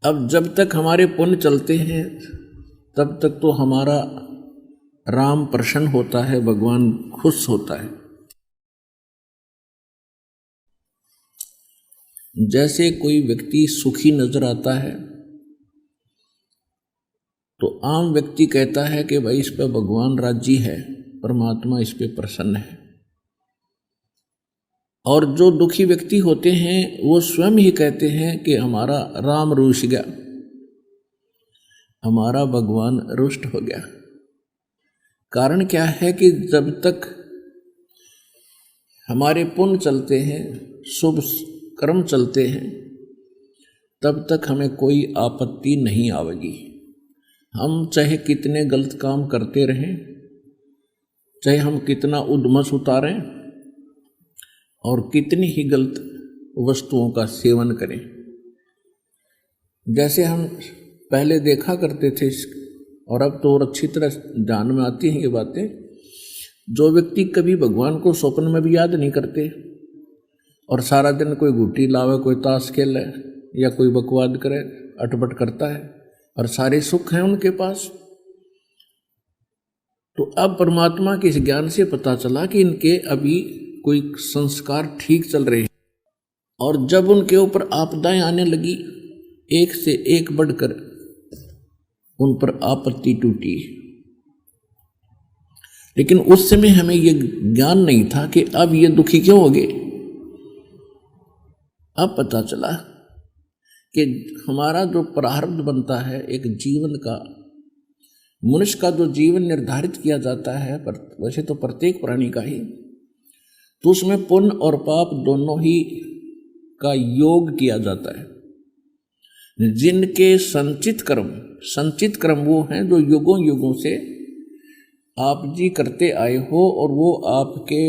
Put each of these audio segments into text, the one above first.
अब जब तक हमारे पुण्य चलते हैं तब तक तो हमारा राम प्रसन्न होता है, भगवान खुश होता है। जैसे कोई व्यक्ति सुखी नजर आता है तो आम व्यक्ति कहता है कि भाई इस पे भगवान राजी है, परमात्मा इस पे प्रसन्न है। और जो दुखी व्यक्ति होते हैं वो स्वयं ही कहते हैं कि हमारा राम रुष्ट गया, हमारा भगवान रुष्ट हो गया। कारण क्या है कि जब तक हमारे पुण्य चलते हैं, शुभ कर्म चलते हैं, तब तक हमें कोई आपत्ति नहीं आवेगी। हम चाहे कितने गलत काम करते रहें, चाहे हम कितना उद्मस उतारें और कितनी ही गलत वस्तुओं का सेवन करें। जैसे हम पहले देखा करते थे और अब तो और अच्छी तरह ध्यान में आती हैं ये बातें, जो व्यक्ति कभी भगवान को स्वप्न में भी याद नहीं करते और सारा दिन कोई गुटी लावे, कोई ताश खेले या कोई बकवाद करे, अटपट करता है और सारे सुख हैं उनके पास, तो अब परमात्मा के इस ज्ञान से पता चला कि इनके अभी कोई संस्कार ठीक चल रहे हैं। और जब उनके ऊपर आपदाएं आने लगी, एक से एक बढ़कर उन पर आपत्ति टूटी। लेकिन उस समय हमें यह ज्ञान नहीं था कि अब ये दुखी क्यों हो गए। अब पता चला कि हमारा जो प्रारब्ध बनता है एक जीवन का, मनुष्य का जो जीवन निर्धारित किया जाता है, वैसे तो प्रत्येक प्राणी का ही, तो उसमें पुण्य और पाप दोनों ही का योग किया जाता है। जिनके संचित कर्म वो हैं जो युगों युगों से आप जी करते आए हो, और वो आपके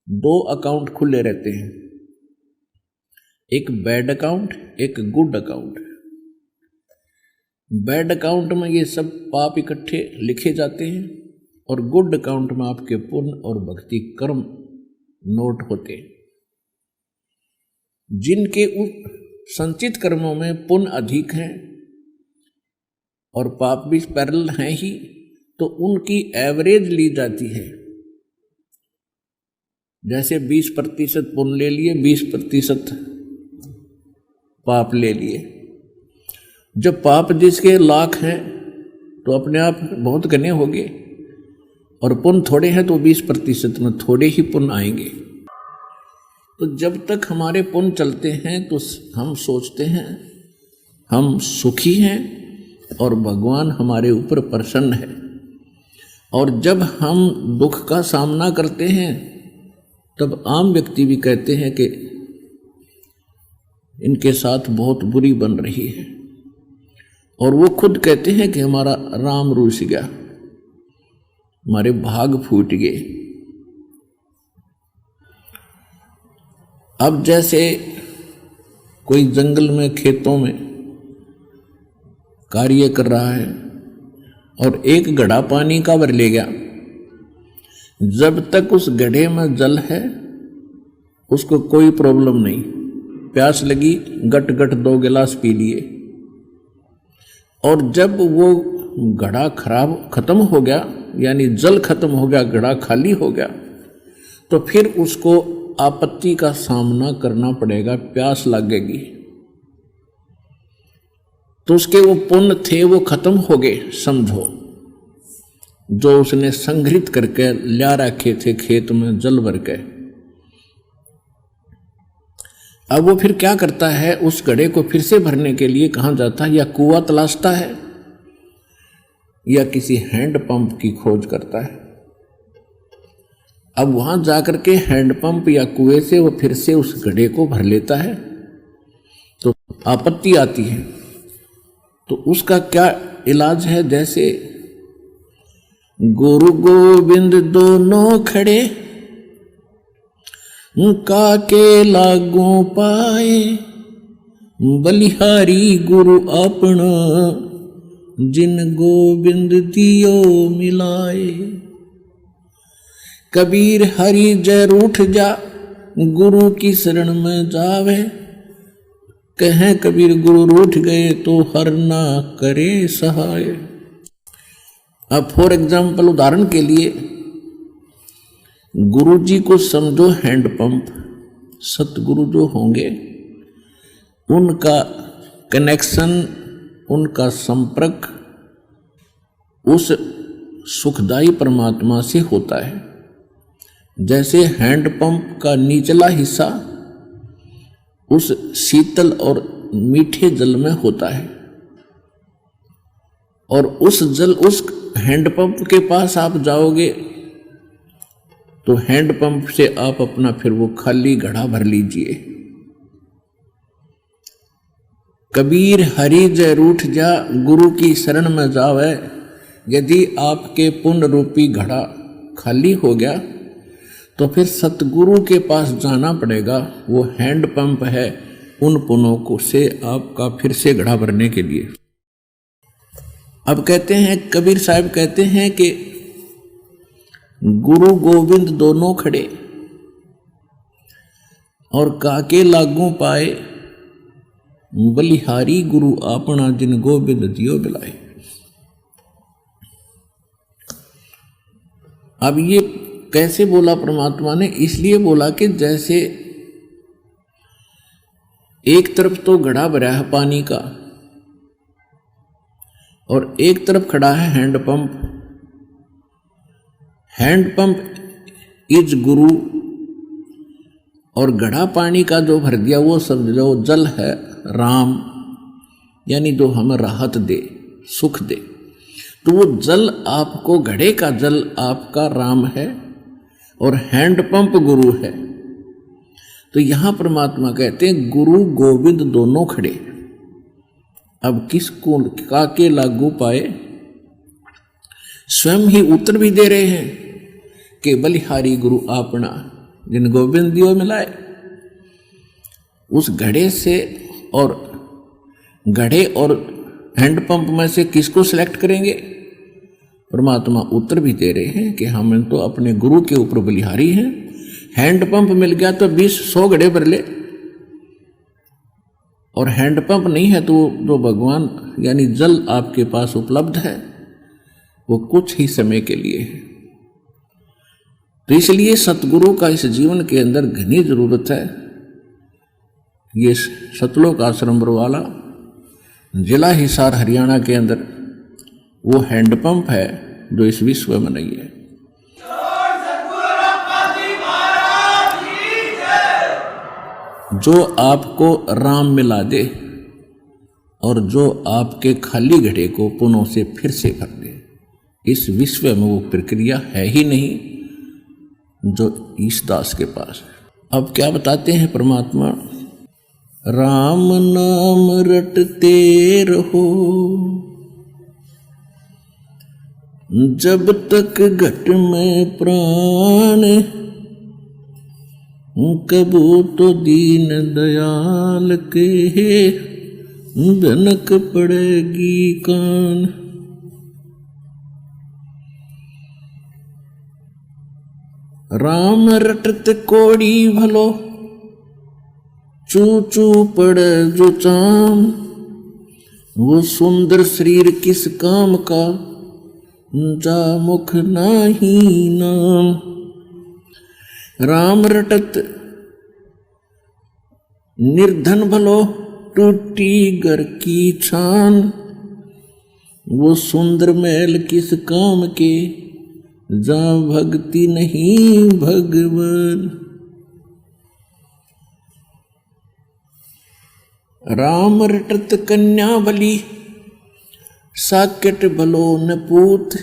दो अकाउंट खुले रहते हैं, एक बैड अकाउंट, एक गुड अकाउंट। बैड अकाउंट में ये सब पाप इकट्ठे लिखे जाते हैं और गुड अकाउंट में आपके पुण्य और भक्ति कर्म नोट होते हैं। जिनके संचित कर्मों में पुण्य अधिक हैं और पाप भी पैरेलल हैं ही, तो उनकी एवरेज ली जाती है। जैसे 20% पुण्य ले लिए, 20% पाप ले लिए। जब पाप जिसके लाख हैं तो अपने आप बहुत घने होंगे, और पुण्य थोड़े हैं तो 20% में थोड़े ही पुण्य आएंगे। तो जब तक हमारे पुण्य चलते हैं तो हम सोचते हैं हम सुखी हैं और भगवान हमारे ऊपर प्रसन्न है। और जब हम दुख का सामना करते हैं तब आम व्यक्ति भी कहते हैं कि इनके साथ बहुत बुरी बन रही है, और वो खुद कहते हैं कि हमारा राम रूठ गया, हमारे भाग फूट गए। अब जैसे कोई जंगल में, खेतों में कार्य कर रहा है और एक घड़ा पानी का भर ले गया, जब तक उस घड़े में जल है उसको कोई प्रॉब्लम नहीं, प्यास लगी गट गट 2 गिलास पी लिए। और जब वो घड़ा खत्म हो गया, यानी जल खत्म हो गया, घड़ा खाली हो गया, तो फिर उसको आपत्ति का सामना करना पड़ेगा, प्यास लगेगी। तो उसके वो पुण्य थे वो खत्म हो गए, समझो, जो उसने संग्रहित करके ला रखे थे खेत में जल भर के। अब वो फिर क्या करता है, उस घड़े को फिर से भरने के लिए कहाँ जाता है, या कुआं तलाशता है या किसी हैंडपंप की खोज करता है। अब वहां जाकर के हैंडपंप या कुएं से वो फिर से उस घड़े को भर लेता है, तो आपत्ति आती है। तो उसका क्या इलाज है, जैसे गुरु गोविंद दोनों खड़े काके लागू पाए, बलिहारी गुरु अपना जिन गोविंद दियो मिलाए। कबीर हरि जय रूठ जा, गुरु की शरण में जावे, कहें कबीर गुरु रूठ गए तो हर ना करे सहाय। अब फॉर एग्जाम्पल, उदाहरण के लिए, गुरु जी को समझो हैंडपंप। सतगुरु जो होंगे उनका कनेक्शन, उनका संपर्क उस सुखदाई परमात्मा से होता है। जैसे हैंडपंप का निचला हिस्सा उस शीतल और मीठे जल में होता है, और उस हैंडपंप के पास आप जाओगे तो हैंडपंप से आप अपना फिर वो खाली घड़ा भर लीजिए। कबीर हरि जय रूठ जा, गुरु की शरण में जावे। यदि आपके पुण्य रूपी घड़ा खाली हो गया तो फिर सतगुरु के पास जाना पड़ेगा। वो हैंडपंप है उन पुण्यों को से आपका फिर से घड़ा भरने के लिए। अब कहते हैं, कबीर साहब कहते हैं कि गुरु गोविंद दोनों खड़े और काके लागू पाए, बलिहारी गुरु आपना जिन गोविंद दियो बिलाए। अब ये कैसे बोला परमात्मा ने? इसलिए बोला कि जैसे एक तरफ तो घड़ा भरा है पानी का और एक तरफ खड़ा है हैंडपंप। हैंडपंप इज गुरु, और घड़ा पानी का जो भर दिया वो समझ लो जल है राम, यानी जो हमें राहत दे, सुख दे। तो वो जल आपको, घड़े का जल आपका राम है और हैंडपंप गुरु है। तो यहां परमात्मा कहते हैं गुरु गोविंद दोनों खड़े। अब किसको काके लागू पाए? स्वयं ही उत्तर भी दे रहे हैं कि बलिहारी गुरु आपना जिन गोविंद दियो मिलाए। उस घड़े से और घड़े और हैंडपंप में से किसको सिलेक्ट करेंगे? परमात्मा उत्तर भी दे रहे हैं कि हम तो अपने गुरु के ऊपर बलिहारी हैं। हैंडपंप मिल गया तो 20-100 घड़े भर ले, और हैंडपंप नहीं है तो जो भगवान यानी जल आपके पास उपलब्ध है वो कुछ ही समय के लिए है। तो इसलिए सतगुरु का इस जीवन के अंदर घनी जरूरत है। ये सतलोक आश्रम बरवाला, जिला हिसार, हरियाणा के अंदर वो हैंडपंप है जो इस विश्व में नहीं है। जो आपको राम मिला दे और जो आपके खाली घड़े को पुनः से फिर से भर दे, इस विश्व में वो प्रक्रिया है ही नहीं जो ईशदास के पास है। अब क्या बताते हैं परमात्मा? राम नाम रटते रहो जब तक घट में प्राण, कबू तो दीन दयाल के भनक पड़ेगी कान। राम रटत कोड़ी भलो, चू चू पड़ जो चाम, वो सुंदर शरीर किस काम का, जा मुख नाही नाम। राम रटत निर्धन भलो, टूटी घर की छान, वो सुंदर महल किस काम के, जा भक्ति नहीं भगवान। राम रटत कन्या बली, साकेट भलो न पूत,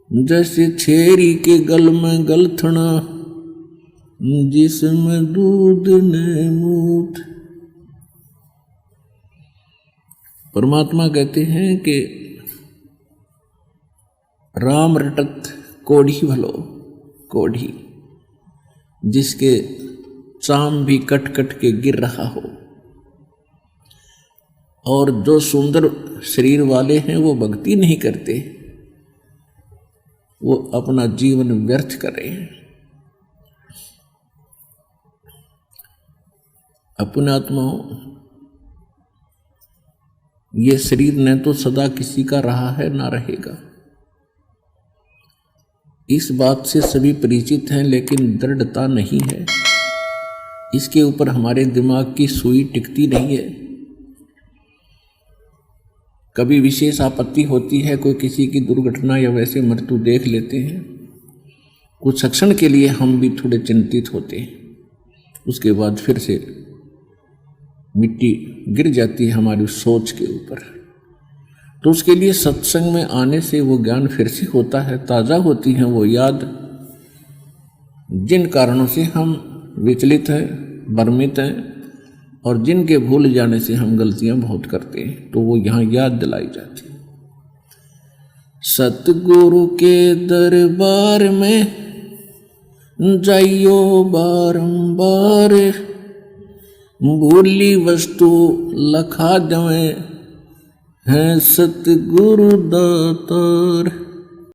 जैसे छेरी के गल में गलथना, जिसमें दूध न मूत। परमात्मा कहते हैं कि राम रटत कोढ़ी भलो, कोढ़ी जिसके चाम भी कट कट के गिर रहा हो, और जो सुंदर शरीर वाले हैं वो भक्ति नहीं करते, वो अपना जीवन व्यर्थ कर रहे हैं। अपने आत्माओं, ये शरीर न तो सदा किसी का रहा है ना रहेगा। इस बात से सभी परिचित हैं, लेकिन दृढ़ता नहीं है। इसके ऊपर हमारे दिमाग की सुई टिकती नहीं है। कभी विशेष आपत्ति होती है, कोई किसी की दुर्घटना या वैसे मृत्यु देख लेते हैं, कुछ क्षण के लिए हम भी थोड़े चिंतित होते हैं, उसके बाद फिर से मिट्टी गिर जाती है हमारी सोच के ऊपर। तो उसके लिए सत्संग में आने से वो ज्ञान फिर से होता है, ताज़ा होती है वो याद, जिन कारणों से हम विचलित हैं, भ्रमित हैं, और जिनके भूल जाने से हम गलतियां बहुत करते हैं, तो वो यहाँ याद दिलाई जाती है। सतगुरु के दरबार में जाइयो बारंबार, भूली वस्तु लखा देवें हैं सतगुरु दातार।